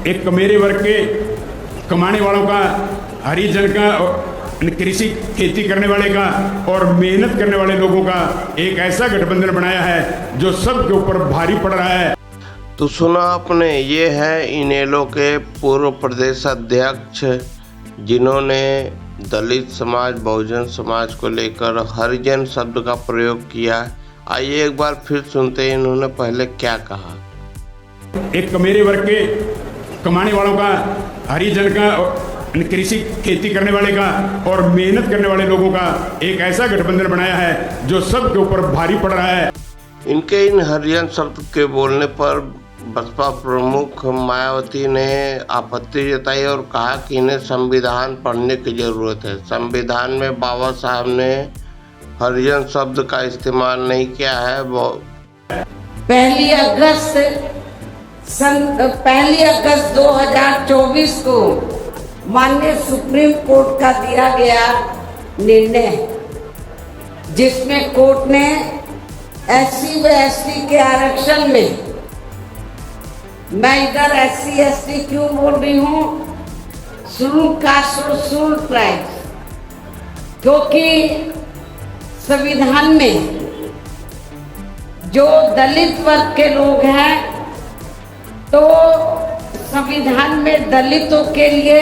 एक कमेरे वर्ग के कमाने वालों का, हरिजन का, कृषि खेती करने वाले का और मेहनत करने वाले लोगों का एक ऐसा गठबंधन बनाया है जो सबके ऊपर भारी पड़ रहा है। तो सुना आपने, ये है इनेलो के पूर्व प्रदेश अध्यक्ष जिन्होंने दलित समाज, बहुजन समाज को लेकर हरिजन शब्द का प्रयोग किया। आइए एक बार फिर सुनते हैं इन्होंने पहले क्या कहा। एक कमेरे वर्ग के कमाने वालों का, हरिजन का, कृषि खेती करने वाले का और मेहनत करने वाले लोगों का एक ऐसा गठबंधन बनाया है जो सबके ऊपर भारी पड़ रहा है। इनके इन हरिजन शब्द के बोलने पर बसपा प्रमुख मायावती ने आपत्ति जताई और कहा कि इन्हें संविधान पढ़ने की जरूरत है। संविधान में बाबा साहब ने हरिजन शब्द का इस्तेमाल नहीं किया है। पहली अगस्त 2024 को माननीय सुप्रीम कोर्ट का दिया गया निर्णय, जिसमें कोर्ट ने SC व ST के आरक्षण में, मैं इधर SC ST क्यों बोल रही हूँ, शेड्यूल कास्ट और शेड्यूल ट्राइब, क्योंकि संविधान में जो दलित वर्ग के लोग हैं, तो संविधान में दलितों के लिए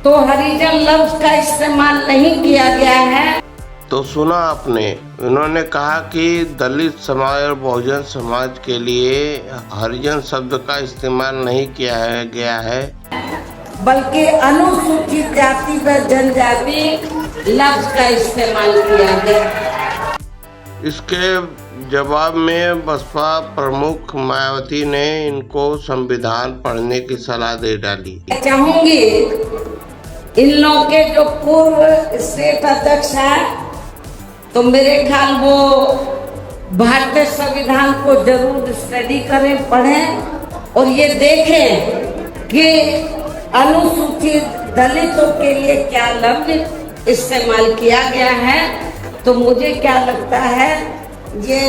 तो हरिजन लफ्ज का इस्तेमाल नहीं किया गया है। तो सुना आपने, उन्होंने कहा कि दलित समाज और बहुजन समाज के लिए हरिजन शब्द का इस्तेमाल नहीं किया गया है, बल्कि अनुसूचित जाति व जनजाति लफ्ज का इस्तेमाल किया गया। इसके जवाब में बसपा प्रमुख मायावती ने इनको संविधान पढ़ने की सलाह दे डाली। चाहूंगी इन लोगों के जो पूर्व स्टेट अध्यक्ष हैं, तो मेरे ख्याल वो भारतीय संविधान को जरूर स्टडी करें, पढ़ें और ये देखें कि अनुसूचित दलितों के लिए क्या लफ्ज इस्तेमाल किया गया है। तो मुझे क्या लगता है, ये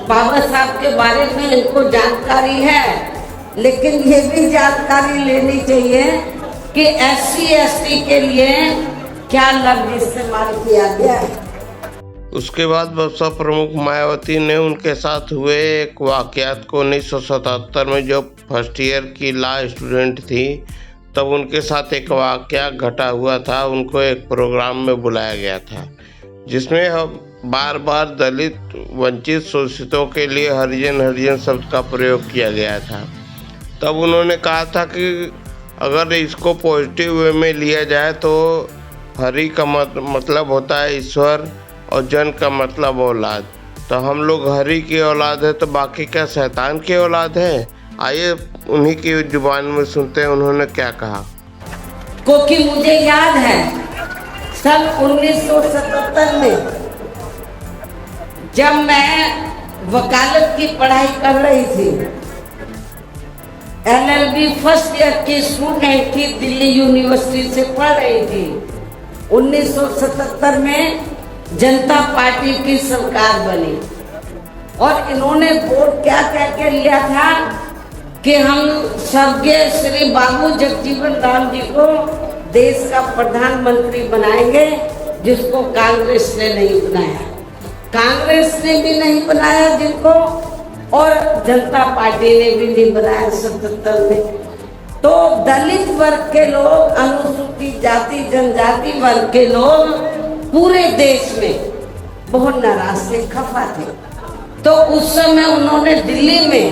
बाबा साहब के बारे में इनको जानकारी है, लेकिन ये भी जानकारी लेनी चाहिए कि SC ST के लिए क्या लफ्ज इस्तेमाल किया गया है। उसके बाद बसपा प्रमुख मायावती ने उनके साथ हुए एक वाकयात को 1977 में जो फर्स्ट ईयर की लॉ स्टूडेंट थी, तब उनके साथ एक वाकया घटा हुआ था। उनको एक प्रोग्राम में बुलाया गया था जिसमें बार बार दलित, वंचित, शोषितों के लिए हरिजन शब्द का प्रयोग किया गया था। तब उन्होंने कहा था कि अगर इसको पॉजिटिव वे में लिया जाए तो हरि का मतलब होता है ईश्वर और जन का मतलब औलाद। तो हम लोग हरि की औलाद है, तो बाकी क्या शैतान की औलाद है? आइए उन्हीं की जुबान में सुनते हैं उन्होंने क्या कहा। क्योंकि मुझे याद है सन 1977 में जब मैं वकालत की पढ़ाई कर रही थी, LLB फर्स्ट ईयर की स्टूडेंट थी, दिल्ली यूनिवर्सिटी से पढ़ रही थी। 1977 में जनता पार्टी की सरकार बनी और इन्होंने वोट क्या कह के लिया था कि हम स्वर्गीय श्री बाबू जगजीवन राम जी को देश का प्रधानमंत्री बनाएंगे, जिसको कांग्रेस ने नहीं बनाया। कांग्रेस ने भी नहीं बनाया जिनको, और जनता पार्टी ने भी नहीं बनाया 77 में। तो दलित वर्ग के लोग, अनुसूचित जाति जनजाति वर्ग के लोग पूरे देश में बहुत नाराज थे, खफा थे। तो उस समय उन्होंने दिल्ली में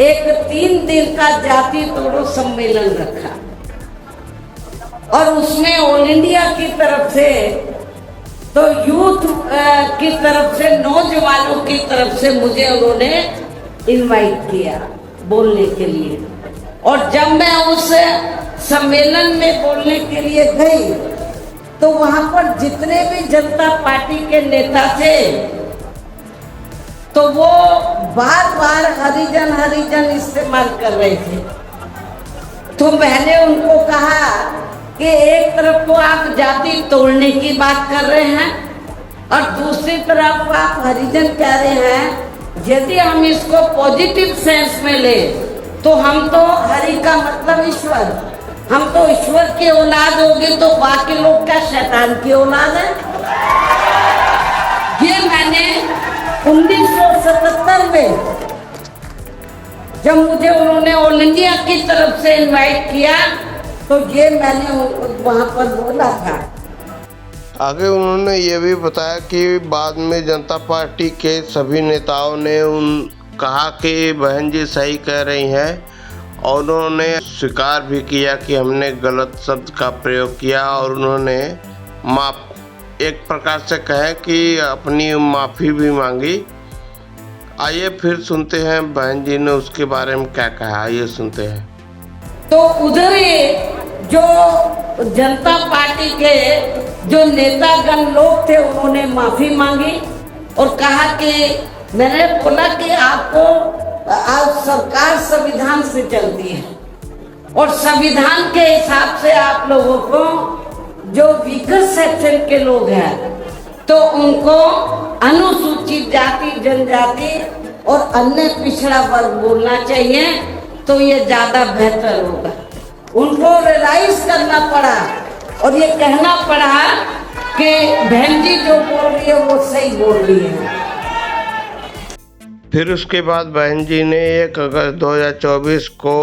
एक 3 दिन का जाति तोड़ो सम्मेलन रखा और उसमें ऑल इंडिया की तरफ से, तो यूथ की तरफ से, नौजवानों की तरफ से मुझे उन्होंने इनवाइट किया बोलने के लिए। और जब मैं उस सम्मेलन में बोलने के लिए गई, तो वहां पर जितने भी जनता पार्टी के नेता थे, तो वो बार बार हरिजन इस्तेमाल कर रहे थे। तो मैंने उनको कहा कि एक तरफ तो आप जाति तोड़ने की बात कर रहे हैं और दूसरी तरफ आप हरिजन कह रहे हैं। यदि हम इसको पॉजिटिव सेंस में ले तो हम तो हरि का मतलब ईश्वर, हम तो ईश्वर की औलाद होगी, तो बाकी लोग क्या शैतान की औलाद है? ये मैंने 1977 में जब मुझे उन्होंने ऑल इंडिया की तरफ से इनवाइट किया तो ये मैंने वहां पर बोला था। आगे उन्होंने ये भी बताया कि बाद में जनता पार्टी के सभी नेताओं ने कहा कि बहन जी सही कह रही हैं, और उन्होंने स्वीकार भी किया कि हमने गलत शब्द का प्रयोग किया, और उन्होंने एक प्रकार से कहे कि अपनी माफ़ी भी मांगी। आइए फिर सुनते हैं बहन जी ने उसके बारे में क्या कहा, आइए सुनते हैं। तो उधर ही जो जनता पार्टी के जो नेतागण लोग थे उन्होंने माफी मांगी और कहा कि मैंने बोला कि आपको आज सरकार संविधान से चलती है और संविधान के हिसाब से आप लोगों को जो वीकर सेक्शन के लोग हैं तो उनको अनुसूचित जाति जनजाति और अन्य पिछड़ा वर्ग बोलना चाहिए, तो ये ज्यादा बेहतर होगा। उनको रियलाइज करना पड़ा और ये कहना पड़ा कि बहन जी जो बोल रही है वो सही बोल रही है। फिर उसके बाद बहन जी ने 1 अगस्त 2024 को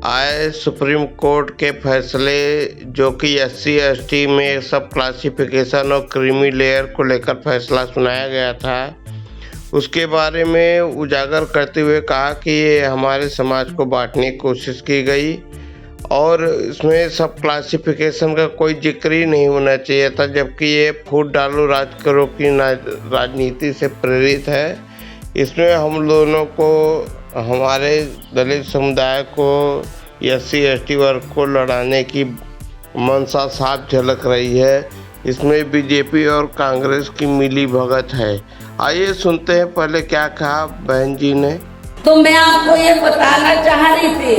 आए सुप्रीम कोर्ट के फैसले, जो कि SC ST में सब क्लासिफिकेशन और क्रीमी लेयर को लेकर फैसला सुनाया गया था, उसके बारे में उजागर करते हुए कहा कि ये हमारे समाज को बांटने की कोशिश की गई और इसमें सब क्लासिफिकेशन का कोई जिक्र ही नहीं होना चाहिए था, जबकि ये फूट डालो राज करो की राजनीति से प्रेरित है। इसमें हम दोनों को, हमारे दलित समुदाय को, SC ST वर्ग को लड़ाने की मंशा साफ झलक रही है। इसमें बीजेपी और कांग्रेस की मिली भगत है। आइए सुनते हैं पहले क्या कहा बहन जी ने। तो मैं आपको ये बताना चाह रही थी,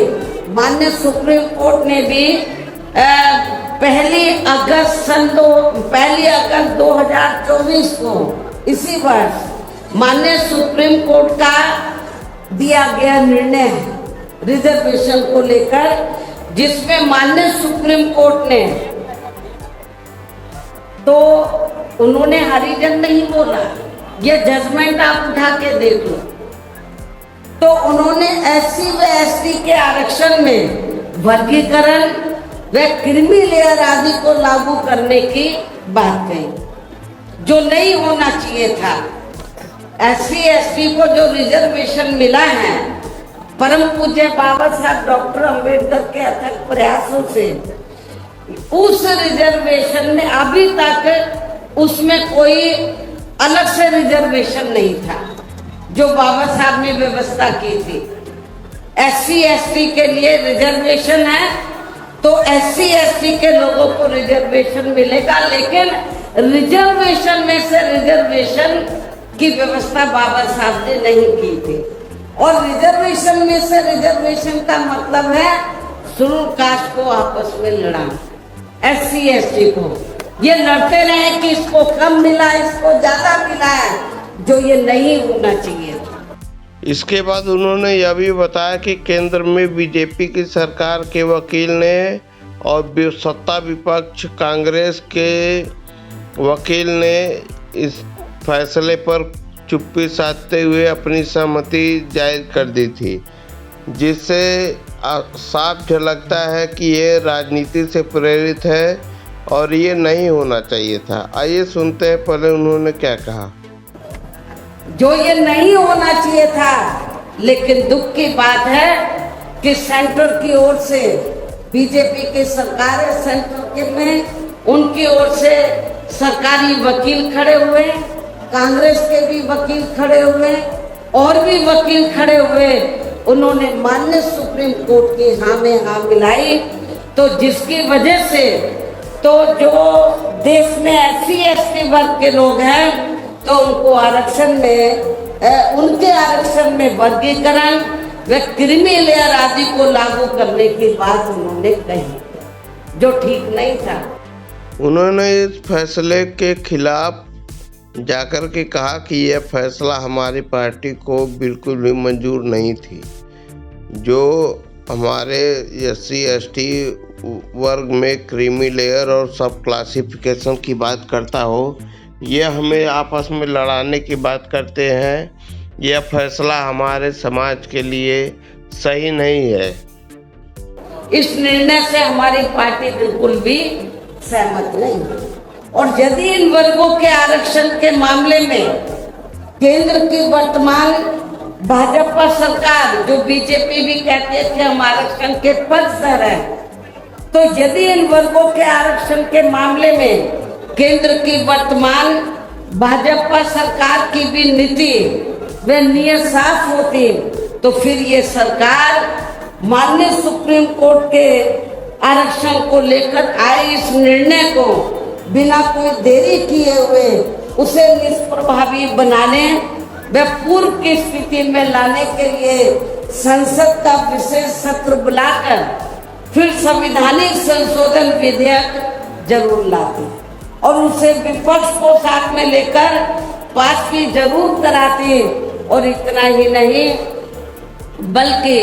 माननीय सुप्रीम कोर्ट ने भी 1 अगस्त 2024 को इसी वर्ष माननीय सुप्रीम कोर्ट का दिया गया निर्णय रिजर्वेशन को लेकर, जिसमें माननीय सुप्रीम कोर्ट ने, तो उन्होंने हरिजन नहीं बोला, ये जजमेंट आप उठा के देख लो, तो उन्होंने SC व ST के आरक्षण में वर्गीकरण व क्रीमी लेयर आदि को लागू करने की बात कही, जो नहीं होना चाहिए था। SC ST को जो रिजर्वेशन मिला है परम पूज्य बाबा साहब डॉक्टर अंबेडकर के अथक प्रयासों से, उस रिजर्वेशन में अभी तक उसमें कोई अलग से रिजर्वेशन नहीं था जो बाबा साहब ने व्यवस्था की थी। SC ST के लिए रिजर्वेशन है तो SC ST के लोगों को रिजर्वेशन मिलेगा, लेकिन रिजर्वेशन में से रिजर्वेशन की व्यवस्था बाबा साहब ने नहीं की थी। और रिजर्वेशन में से रिजर्वेशन का मतलब है शेड्यूल कास्ट को आपस में लड़ाना, SC ST को ये लड़ते रहे कि इसको कम मिला, इसको ज्यादा मिला है, जो ये नहीं होना चाहिए था। इसके बाद उन्होंने यह भी बताया कि केंद्र में बीजेपी की सरकार के वकील ने और सत्ता विपक्ष कांग्रेस के वकील ने इस फैसले पर चुप्पी साधते हुए अपनी सहमति जाहिर कर दी थी, जिससे साफ झलकता है कि ये राजनीति से प्रेरित है और ये नहीं होना चाहिए था। आइए सुनते हैं पहले उन्होंने क्या कहा। जो ये नहीं होना चाहिए था, लेकिन दुख की बात है कि सेंटर की ओर से बीजेपी की सरकार है, सेंटर के में उनकी ओर से सरकारी वकील खड़े हुए, कांग्रेस के भी वकील खड़े हुए और भी वकील खड़े हुए, उन्होंने माननीय सुप्रीम कोर्ट की हाँ में हाँ मिलाई, तो जिसकी वजह से तो जो देश में SC ST वर्ग के लोग हैं तो उनको आरक्षण में, उनके आरक्षण में वर्गीकरण व क्रीमी लेयर आदि को लागू करने की बात उन्होंने कही, जो ठीक नहीं था। उन्होंने इस फैसले के खिलाफ जाकर के कहा कि यह फैसला हमारी पार्टी को बिल्कुल भी मंजूर नहीं थी। जो हमारे SC/ST वर्ग में क्रीमी लेयर और सब क्लासिफिकेशन की बात करता हो, यह हमें आपस में लड़ाने की बात करते हैं। यह फैसला हमारे समाज के लिए सही नहीं है। इस निर्णय से हमारी पार्टी बिल्कुल भी सहमत नहीं। और यदि इन वर्गों के आरक्षण के मामले में केंद्र की वर्तमान भाजपा सरकार, जो बीजेपी भी कहते थे हम आरक्षण के पक्षधर हैं, तो यदि इन वर्गों के आरक्षण के मामले में केंद्र की वर्तमान भाजपा सरकार की भी नीति व नियत साफ होती, तो फिर ये सरकार माननीय सुप्रीम कोर्ट के आरक्षण को लेकर आए इस निर्णय को बिना कोई देरी किए हुए उसे निष्प्रभावी बनाने व पूर्व की स्थिति में लाने के लिए संसद का विशेष सत्र बुलाकर फिर संवैधानिक संशोधन विधेयक जरूर लाती और उसे विपक्ष को साथ में लेकर पास भी जरूर कराती। और इतना ही नहीं बल्कि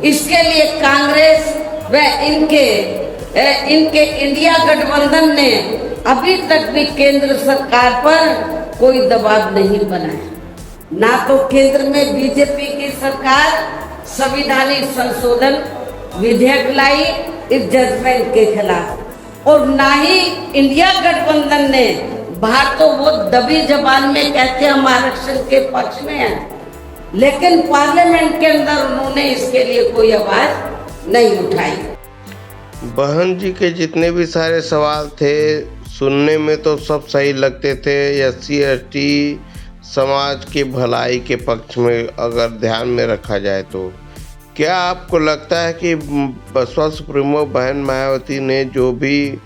इसके लिए कांग्रेस व इनके इंडिया गठबंधन ने अभी तक भी केंद्र सरकार पर कोई दबाव नहीं बनाया। ना तो केंद्र में बीजेपी की सरकार संवैधानिक संशोधन विधेयक लाई इस जजमेंट के खिलाफ, और ना ही इंडिया गठबंधन ने, बाहर तो वो दबी जबान में कहते हम आरक्षण के पक्ष में हैं, लेकिन पार्लियामेंट के अंदर उन्होंने इसके लिए कोई आवाज नहीं उठाई। बहन जी के जितने भी सारे सवाल थे सुनने में तो सब सही लगते थे। SC/ST समाज की भलाई के पक्ष में अगर ध्यान में रखा जाए तो क्या आपको लगता है कि बसपा सुप्रीमो बहन मायावती ने जो भी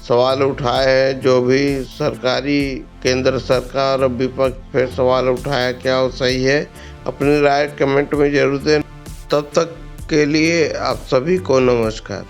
सवाल उठाए हैं, जो भी सरकारी केंद्र सरकार और विपक्ष फिर सवाल उठाया, क्या वो सही है? अपनी राय कमेंट में जरूर दें। तब तक के लिए आप सभी को नमस्कार।